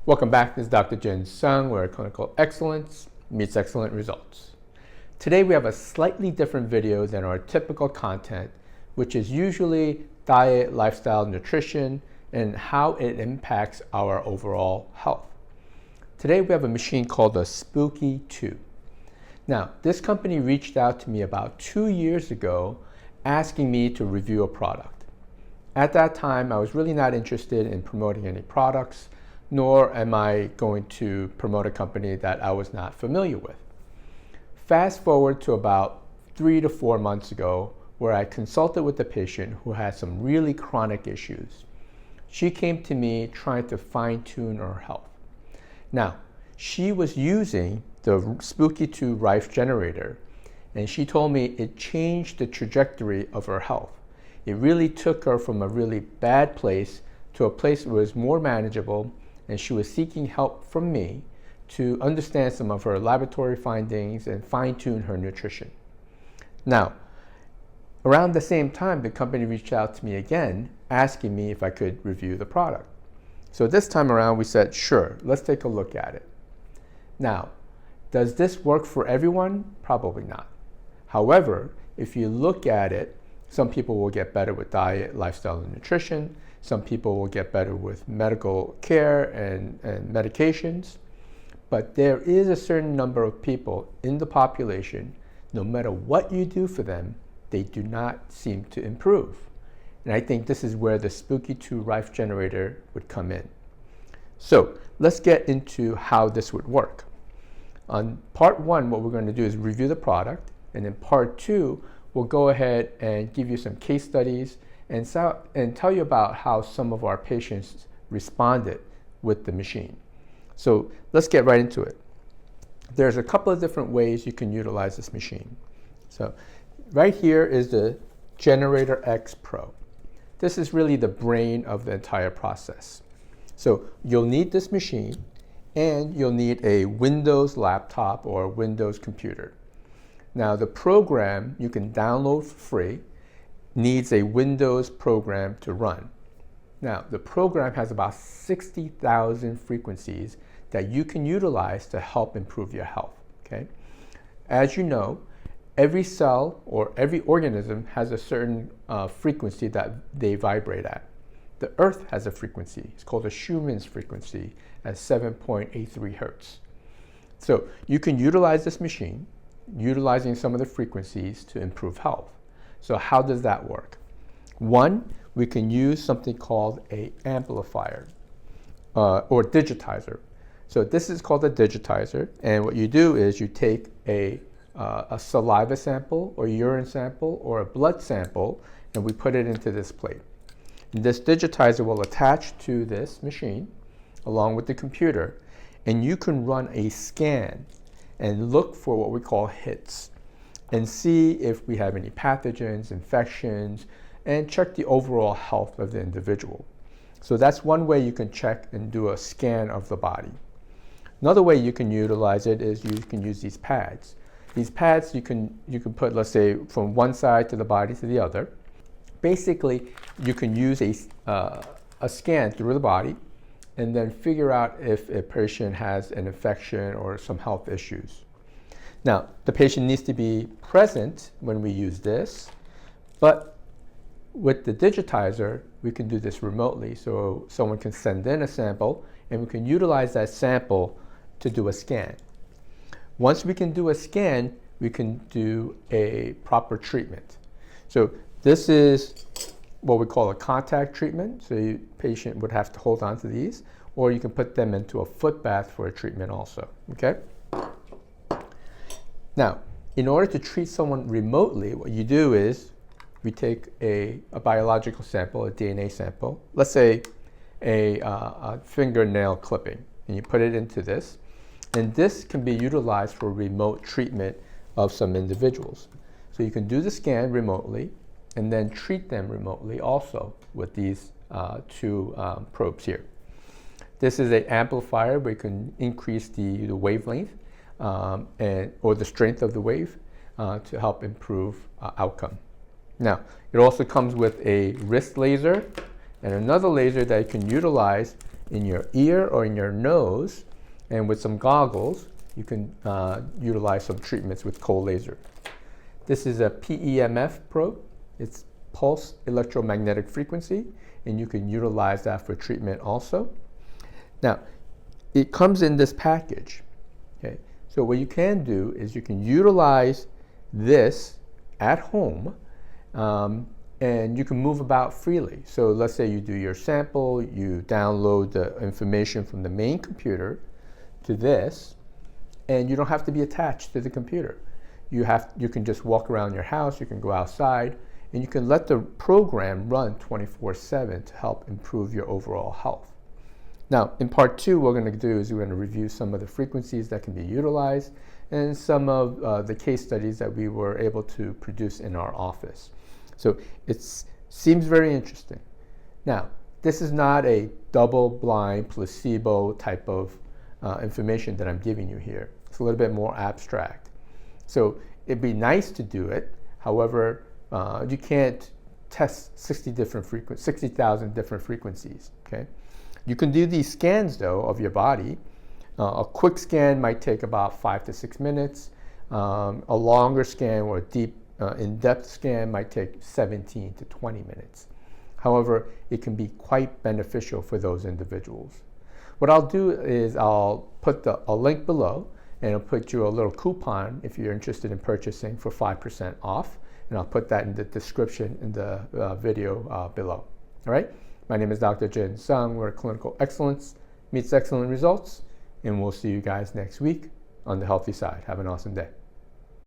Welcome back. This is Dr. Jin Sung, where clinical excellence meets excellent results. Today we have a slightly different video than our typical content, which is usually diet, lifestyle, nutrition, and how it impacts our overall health. Today we have a machine called the Spooky2. Now, this company reached out to me about 2 years ago asking me to review a product. At that time, I was really not interested in promoting any products, nor am I going to promote a company that I was not familiar with. Fast forward to about 3 to 4 months ago, where I consulted with a patient who had some really chronic issues. She came to me trying to fine-tune her health. Now, she was using the Spooky2 Rife generator, and she told me it changed the trajectory of her health. It really took her from a really bad place to a place that was more manageable, and she was seeking help from me to understand some of her laboratory findings and fine-tune her nutrition. Now, around the same time, the company reached out to me again, asking me if I could review the product. So this time around, we said, sure, let's take a look at it. Now, does this work for everyone? Probably not. However, if you look at it, some people will get better with diet, lifestyle, and nutrition. Some people will get better with medical care and medications. But there is a certain number of people in the population, no matter what you do for them, they do not seem to improve. And I think this is where the Spooky2 Rife generator would come in. So let's get into how this would work. On part 1, what we're going to do is review the product. And in part 2, we'll go ahead and give you some case studies and tell you about how some of our patients responded with the machine. So let's get right into it. There's a couple of different ways you can utilize this machine. So right here is the Generator X Pro. This is really the brain of the entire process. So you'll need this machine, and you'll need a Windows laptop or a Windows computer. Now, the program you can download for free needs a Windows program to run. Now, the program has about 60,000 frequencies that you can utilize to help improve your health, okay? As you know, every cell or every organism has a certain frequency that they vibrate at. The Earth has a frequency. It's called a Schumann's frequency at 7.83 hertz. So you can utilize this machine, utilizing some of the frequencies to improve health. So how does that work? One, we can use something called an amplifier or digitizer. So this is called a digitizer, and what you do is you take a saliva sample or urine sample or a blood sample, and we put it into this plate. And this digitizer will attach to this machine along with the computer, and you can run a scan and look for what we call hits and see if we have any pathogens, infections, and check the overall health of the individual. So that's one way you can check and do a scan of the body. Another way you can utilize it is you can use these pads. These pads you can put, let's say, from one side to the body to the other. Basically, you can use a scan through the body and then figure out if a patient has an infection or some health issues. Now, the patient needs to be present when we use this, but with the digitizer, we can do this remotely. So someone can send in a sample, and we can utilize that sample to do a scan. Once we can do a scan, we can do a proper treatment. So this is what we call a contact treatment. So the patient would have to hold on to these, or you can put them into a foot bath for a treatment also, okay? Now, in order to treat someone remotely, what you do is we take a biological sample, a DNA sample, let's say a fingernail clipping, and you put it into this. And this can be utilized for remote treatment of some individuals. So you can do the scan remotely and then treat them remotely also with these two probes here. This is an amplifier where you can increase the wavelength or the strength of the wave to help improve outcome. Now, it also comes with a wrist laser and another laser that you can utilize in your ear or in your nose, and with some goggles, you can utilize some treatments with cold laser. This is a PEMF probe. It's pulse electromagnetic frequency, and you can utilize that for treatment also. Now, it comes in this package. Okay, so what you can do is you can utilize this at home, and you can move about freely. So let's say you do your sample, you download the information from the main computer to this, and you don't have to be attached to the computer. You can just walk around your house, you can go outside, and you can let the program run 24/7 to help improve your overall health. Now, in part 2, what we're going to do is we're going to review some of the frequencies that can be utilized and some of the case studies that we were able to produce in our office. So it seems very interesting. Now, this is not a double-blind placebo type of information that I'm giving you here. It's a little bit more abstract. So it'd be nice to do it. However, you can't test 60,000 different frequencies, okay? You can do these scans, though, of your body. A quick scan might take about 5 to 6 minutes. A longer scan or a deep, in-depth scan might take 17 to 20 minutes. However, it can be quite beneficial for those individuals. What I'll do is I'll put a link below, and I'll put you a little coupon if you're interested in purchasing for 5% off. And I'll put that in the description in the video below. All right? My name is Dr. Jin Sung, where clinical excellence meets excellent results. And we'll see you guys next week on the healthy side. Have an awesome day.